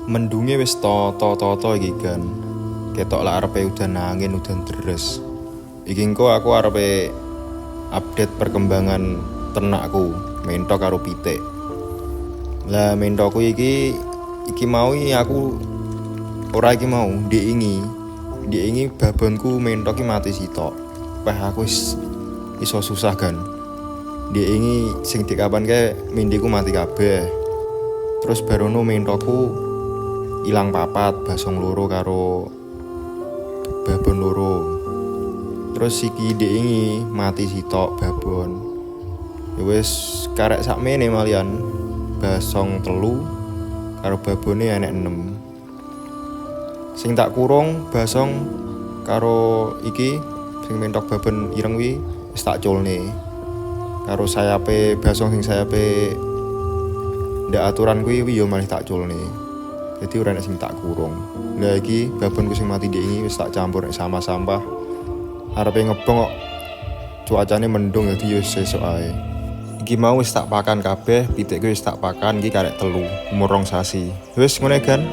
Mendunge wis toto iki kan. Ketok lah arepe udan angin, udan deres. Iki engko aku arepe update perkembangan ternakku, mentok karo pitik. Lah mentokku iki mau aku ora iki mau diingi babonku mentok iki mati sitok. Wah aku iso susah kan. Diingi sing dikapanke mindiku mati kabeh. Terus barono mentokku ilang papat, basong loro karo babon loro. Terus iki diingi mati sitok babon. Ya wis karek sakmene malian. Basong 3 karo babone enek 6. Sing tak kurung basong karo iki sing mentok babon ireng wi wis tak culne. Karo sayape basong sing sayape ndak aturan kuwi yo malah tak culne. Jadi ora enek sing tak kurung. Lah iki babonku sing mati ndek wis tak campur nek sampah-sampah. Arepe ngebong kok cuacane mendung jadi yo sesuk ae. Iki mau wis tak pakan kabeh, pitikku wis tak pakan iki karek 3 umur 2 sasi. Wis ngene kan.